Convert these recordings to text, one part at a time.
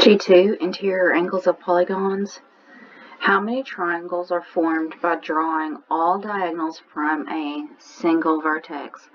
G.2 Interior angles of polygons. How many triangles are formed by drawing all diagonals from a single vertex?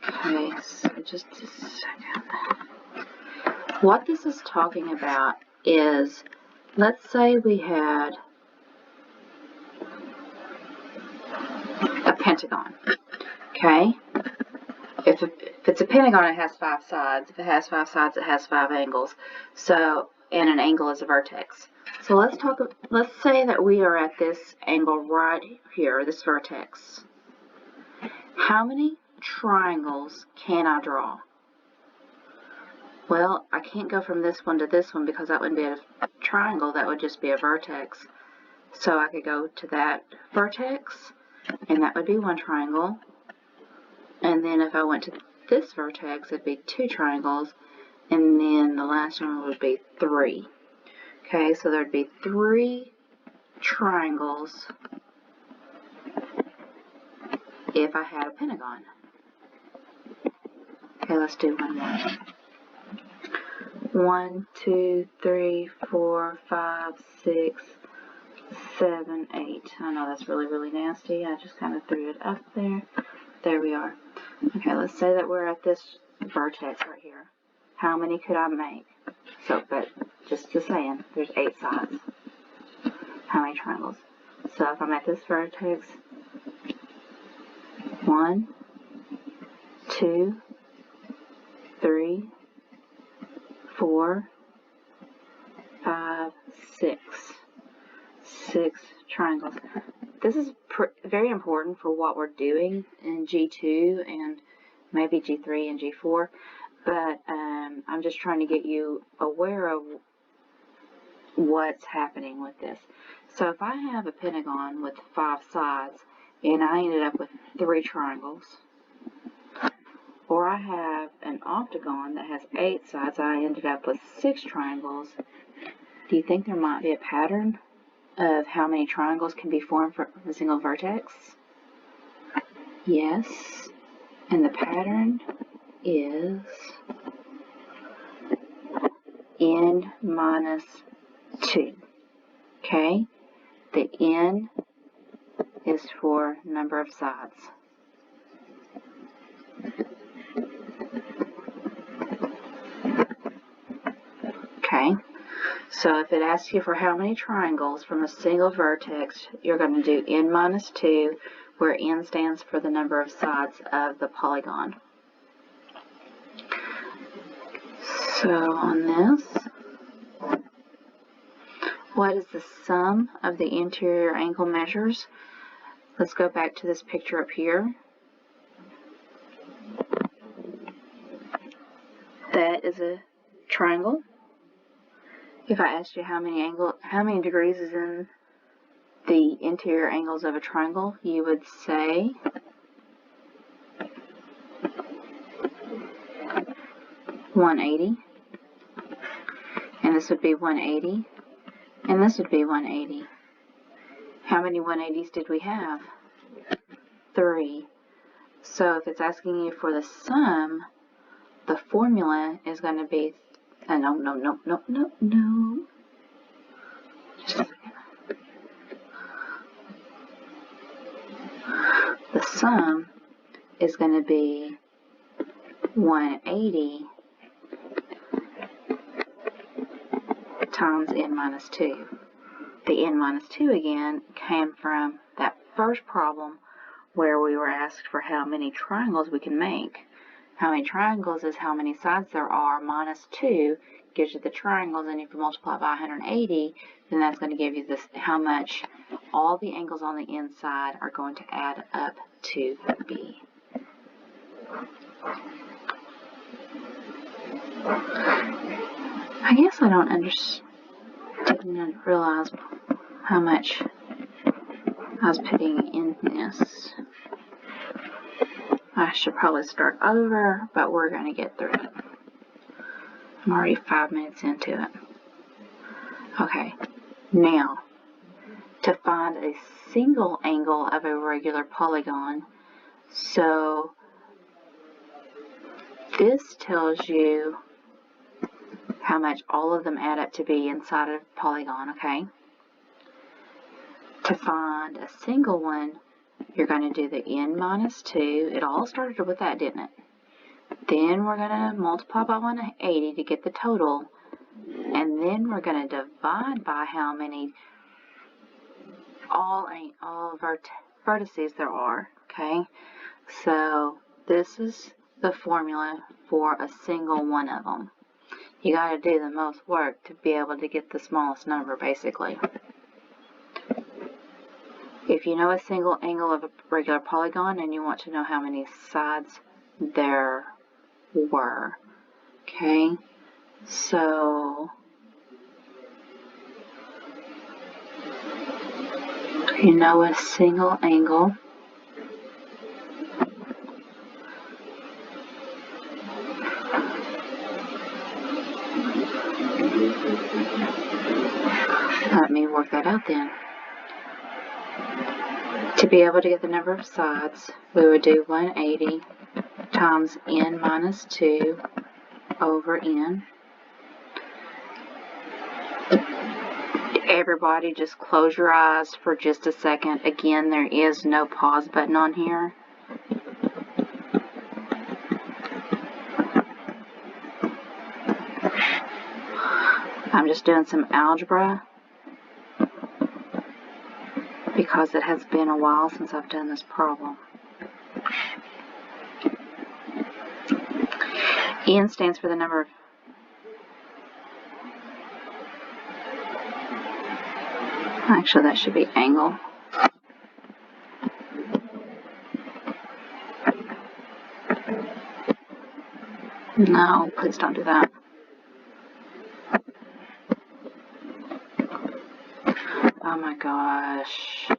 Okay, so just a second. What this is talking about is, let's say we had a pentagon. Okay? If it's a pentagon, it has 5 sides. If it has 5 sides, it has 5 angles. So, and an angle is a vertex. So let's say that we are at this angle right here, this vertex. How many triangles can I draw? Well, I can't go from this one to this one because that wouldn't be a triangle, that would just be a vertex. So I could go to that vertex, and that would be 1 triangle. And then if I went to this vertex, it'd be 2 triangles, and then the last one would be 3. Okay, so there'd be 3 triangles if I had a pentagon. Okay, let's do one more. 1, 2, 3, 4, 5, 6, 7, 8. I know that's really, really nasty. I just kind of threw it up there. There we are. Okay, let's say that we're at this vertex right here. How many could I make? So, but just saying, there's 8 sides. How many triangles? So if I'm at this vertex, 1, 2, 3, 4, 5, 6. 6 triangles. This is very important for what we're doing in G2 and maybe G3 and G4, but I'm just trying to get you aware of what's happening with this. So if I have a pentagon with 5 sides and I ended up with 3 triangles, or I have an octagon that has 8 sides, I ended up with 6 triangles, do you think there might be a pattern of how many triangles can be formed from a single vertex? Yes, and the pattern is n minus 2. Okay, the n is for number of sides. Okay, so if it asks you for how many triangles from a single vertex, you're going to do n minus 2, where n stands for the number of sides of the polygon. So on this, what is the sum of the interior angle measures? Let's go back to this picture up here. That is a triangle. If I asked you how many degrees is in the interior angles of a triangle, you would say 180. And this would be 180. And this would be 180. How many 180s did we have? 3. So if it's asking you for the sum, the formula is going to be, no. Just a second. The sum is going to be 180 times n minus 2. The n minus 2 again came from that first problem where we were asked for how many triangles we can make. How many triangles is how many sides there are, minus 2 gives you the triangles, and if you multiply by 180, then that's going to give you this, how much all the angles on the inside are going to add up to be. I guess I didn't realize how much I was putting in this. I should probably start over, but we're going to get through it. I'm already 5 minutes into it. Okay, now, to find a single angle of a regular polygon, so this tells you how much all of them add up to be inside of Polygon, okay? To find a single one, you're going to do the n minus 2. It all started with that, didn't it? Then we're going to multiply by 180 to get the total. And then we're going to divide by how many all vertices there are, okay? So this is the formula for a single one of them. You got to do the most work to be able to get the smallest number, basically. If you know a single angle of a regular polygon and you want to know how many sides there were, okay? So you know a single angle let me work that out then. To be able to get the number of sides, we would do 180 times n minus 2 over n. Everybody just close your eyes for just a second. Again, there is no pause button on here. I'm just doing some algebra because it has been a while since I've done this problem. N stands for the number of actually, that should be angle. No, please don't do that. Oh my gosh.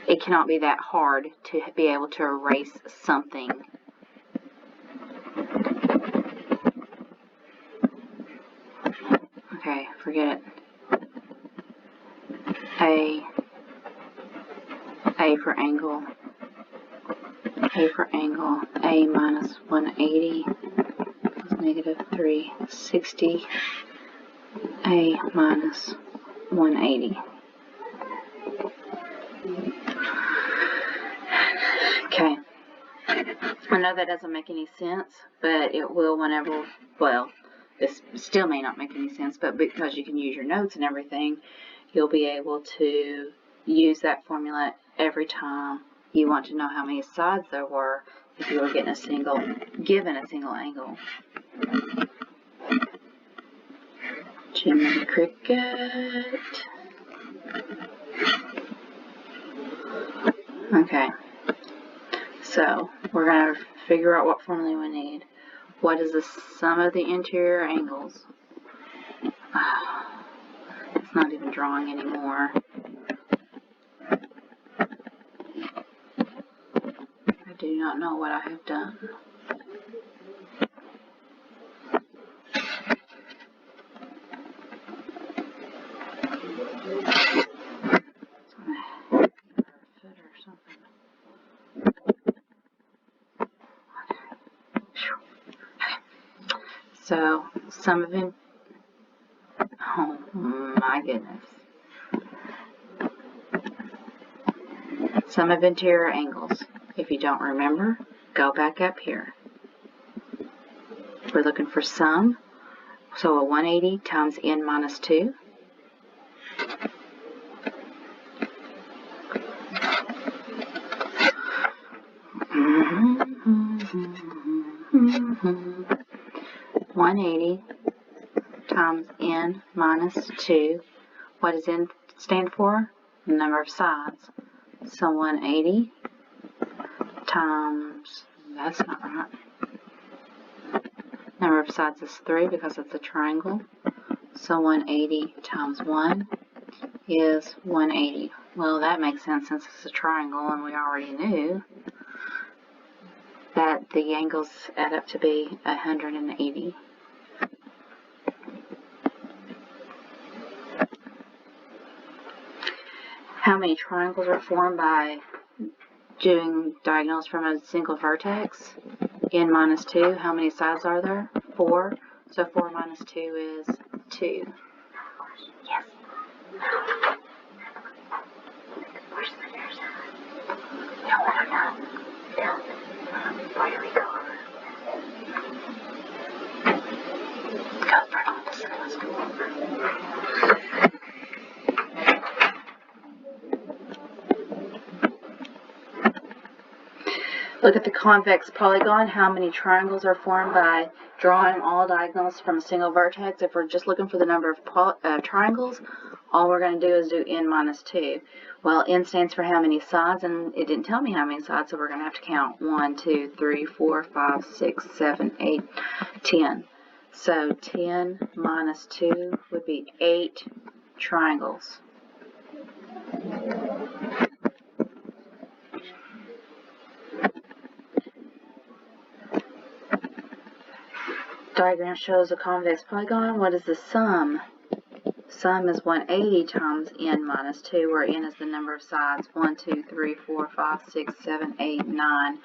It cannot be that hard to be able to erase something. Okay, forget it. A for angle. A for angle. A minus 180 is negative 360. A minus 180. Okay. I know that doesn't make any sense, but it will whenever, well, this still may not make any sense, but because you can use your notes and everything, you'll be able to use that formula every time you want to know how many sides there were if you were given a single angle. Jimmy Cricket. Okay. So we're going to figure out what formula we need. What is the sum of the interior angles? It's not even drawing anymore. I do not know what I have done. So, sum of it, oh my goodness. Sum of interior angles. If you don't remember, go back up here. We're looking for sum. So a 180 times n minus 2. Mm-hmm. 180 times n minus 2. What does n stand for? The number of sides. So 180 times, that's not right. Number of sides is 3 because it's a triangle. So 180 times 1 is 180. Well, that makes sense since it's a triangle and we already knew that the angles add up to be 180. How many triangles are formed by doing diagonals from a single vertex? N minus 2. How many sides are there? 4. So 4 minus 2 is 2. Yes. Where's the near side? No, where do we go? Go for opposite. Let's go over. Look at the convex polygon. How many triangles are formed by drawing all diagonals from a single vertex? If we're just looking for the number of triangles, all we're going to do is do n minus 2. Well, n stands for how many sides, and it didn't tell me how many sides, so we're going to have to count 1, 2, 3, 4, 5, 6, 7, 8, 10. So 10 minus 2 would be 8 triangles. Diagram shows a convex polygon. What is the sum? Sum is 180 times n minus 2, where n is the number of sides. 1, 2, 3, 4, 5, 6, 7, 8, 9.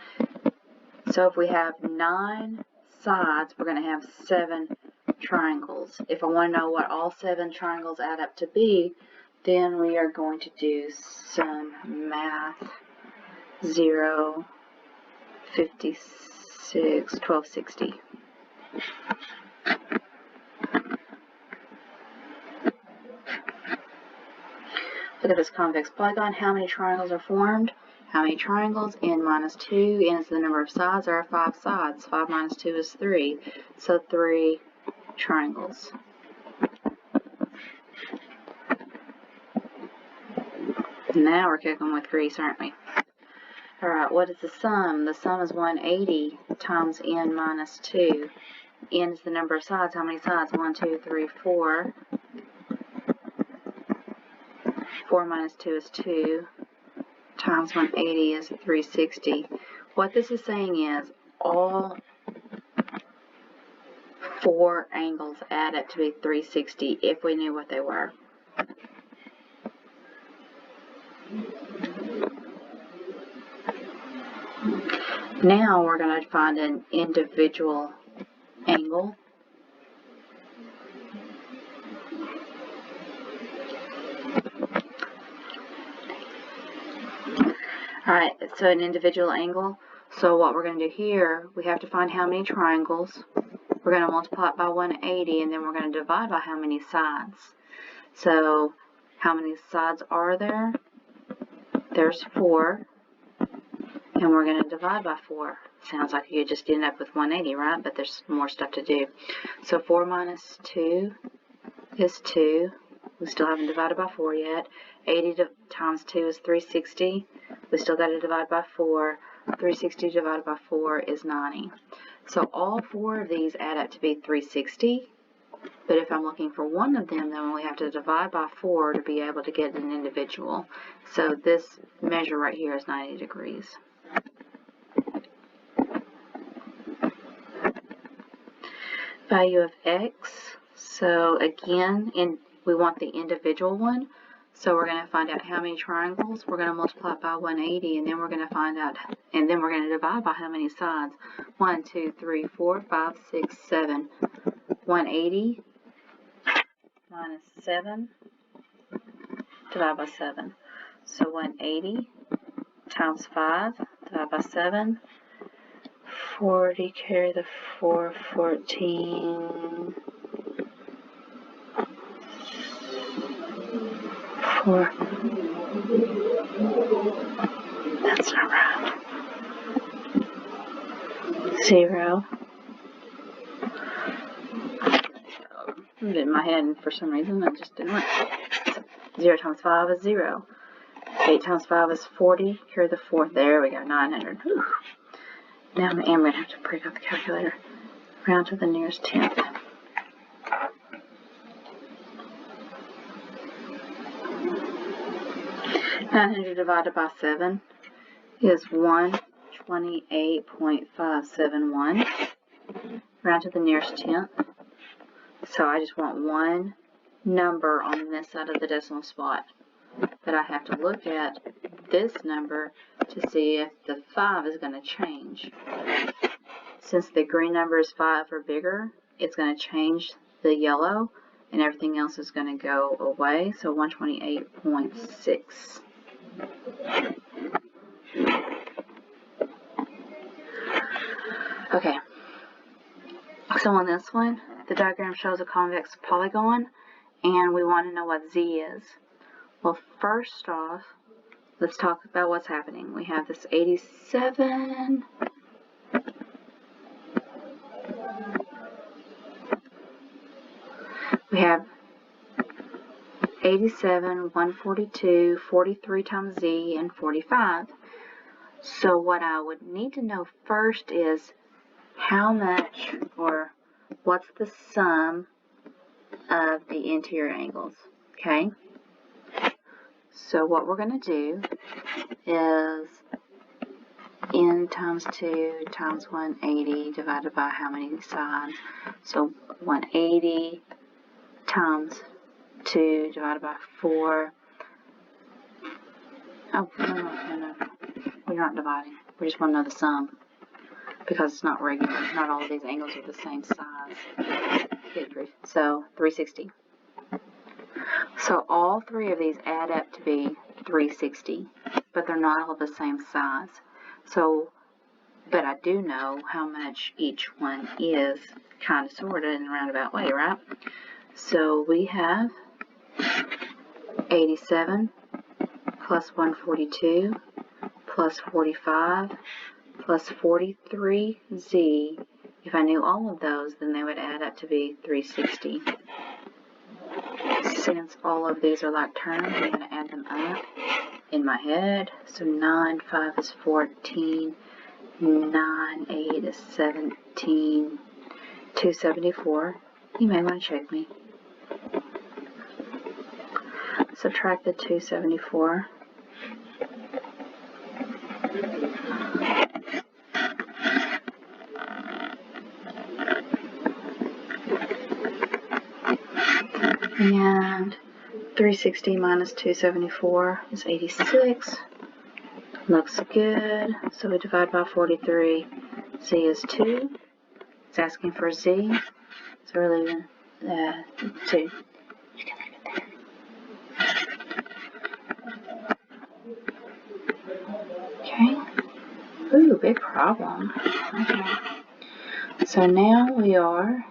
So if we have 9 sides, we're going to have 7 triangles. If I want to know what all 7 triangles add up to be, then we are going to do some math. 0, 56, 1260. Look at this convex polygon. How many triangles are formed? How many triangles? N minus 2. N is the number of sides. There are 5 sides. 5 minus 2 is 3. So 3 triangles. Now we're cooking with grease, aren't we? Alright, what is the sum? The sum is 180 times n minus 2. N is the number of sides. How many sides? 1, 2, 3, 4. 4 minus 2 is 2. Times 180 is 360. What this is saying is all 4 angles add up to be 360 if we knew what they were. Now we're going to find an individual angle. Alright, so an individual angle. So what we're going to do here, we have to find how many triangles. We're going to multiply it by 180, and then we're going to divide by how many sides. So how many sides are there? There's 4. And we're going to divide by 4. Sounds like you just end up with 180, right? But there's more stuff to do. So 4 minus 2 is 2. We still haven't divided by 4 yet. 80 times 2 is 360. We still got to divide by 4. 360 divided by 4 is 90. So all 4 of these add up to be 360. But if I'm looking for one of them, then we have to divide by 4 to be able to get an individual. So this measure right here is 90 degrees. Value of x. So again, we want the individual one. So we're going to find out how many triangles. We're going to multiply it by 180, and then we're going to find out, and then we're going to divide by how many sides. 1, 2, 3, 4, 5, 6, 7. 180 minus 7 divided by 7. So 180 times 5 divided by 7. 40, carry the 4, 14. 4. That's not right. 0. Put it in my head, and for some reason I just didn't. 0 times 5 is 0. 8 times 5 is 40. Carry the 4. There we go. 900. Whew. Now I'm going to have to break out the calculator. Round to the nearest tenth. 900 divided by 7 is 128.571. Round to the nearest tenth. So I just want one number on this side of the decimal spot. But I have to look at this number to see if the 5 is going to change. Since the green number is 5 or bigger, it's going to change the yellow, and everything else is going to go away. So 128.6. Okay. So on this one, the diagram shows a convex polygon, and we want to know what Z is. Well, first off, let's talk about what's happening. We have this 87. We have 87, 142, 43 times Z, and 45. So what I would need to know first is how much, or what's the sum of the interior angles, okay? So what we're going to do is n times 2 times 180 divided by how many sides? So 180 times 2 divided by 4. Oh, no. We're not dividing. We just want to know the sum, because it's not regular. Not all of these angles are the same size. So 360. So all three of these add up to be 360, but they're not all the same size. So, but I do know how much each one is, kind of, sort of, in a roundabout way, right? So we have 87 plus 142 plus 45 plus 43Z. If I knew all of those, then they would add up to be 360. Since all of these are like terms, I'm going to add them up in my head. So 9, 5 is 14, 9, 8 is 17, 274. You may want to check me. Subtract the 274. And 360 minus 274 is 86. Looks good. So we divide by 43. Z is 2. It's asking for Z. So we're leaving 2. You can leave it there. Okay. Ooh, big problem. Okay. So now we are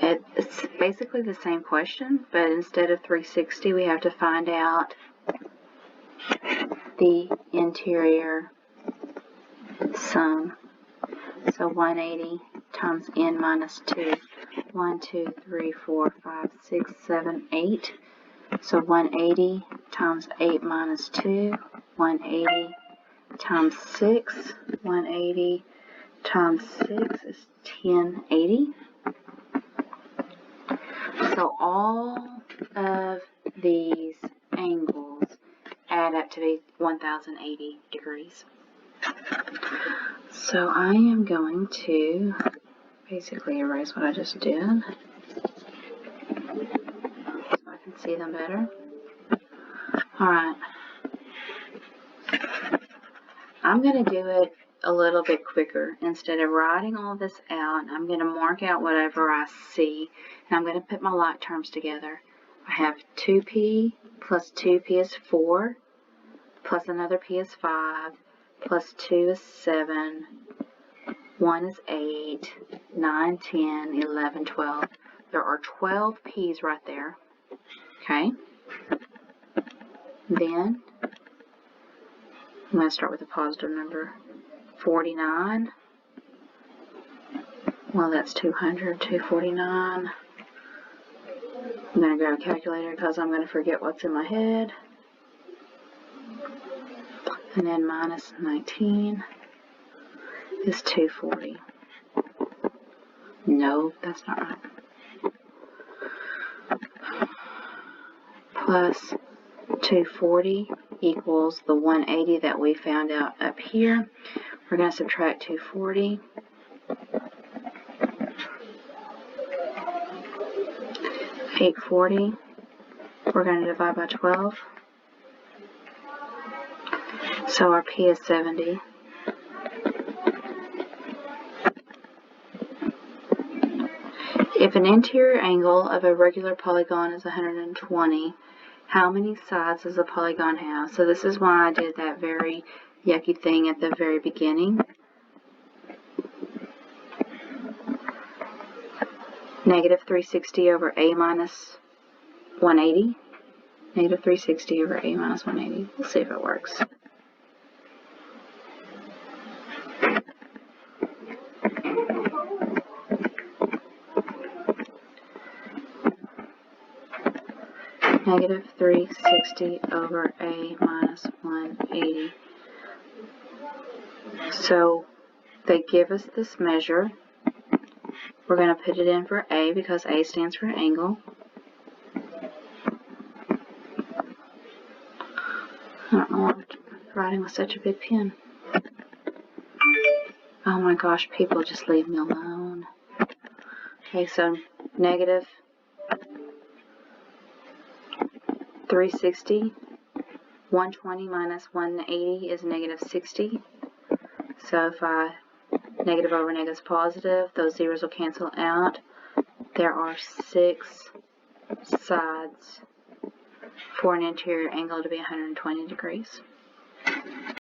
at, it's basically the same question, but instead of 360, we have to find out the interior sum. So 180 times n minus 2. 1, 2, 3, 4, 5, 6, 7, 8. So 180 times 8 minus 2. 180 times 6. 180 times 6 is 1080. So all of these angles add up to be 1080 degrees. So I am going to basically erase what I just did so I can see them better. Alright. I'm going to do it a little bit quicker. Instead of writing all this out, I'm going to mark out whatever I see, and I'm going to put my like terms together. I have 2p plus 2p is 4, plus another p is 5, plus 2 is 7, 1 is 8, 9, 10, 11, 12. There are 12 p's right there. Okay? Then, I'm going to start with a positive number. 49. Well, that's 200. 249. I'm going to grab a calculator because I'm going to forget what's in my head. And then minus 19 is 240. No, that's not right. Plus 240 equals the 180 that we found out up here. We're going to subtract 240. $840. We're going to divide by 12. So our P is 70. If an interior angle of a regular polygon is 120, how many sides does a polygon have? So this is why I did that very yucky thing at the very beginning. Negative 360 over a minus 180. Negative 360 over a minus 180. We'll see if it works. Negative 360 over a minus 180. So they give us this measure. We're going to put it in for A because A stands for angle. I don't know why I'm writing with such a big pen. Oh my gosh, people, just leave me alone. Okay, so negative 360. 120 minus 180 is negative 60. So if I negative over negative is positive, those zeros will cancel out. There are 6 sides for an interior angle to be 120 degrees.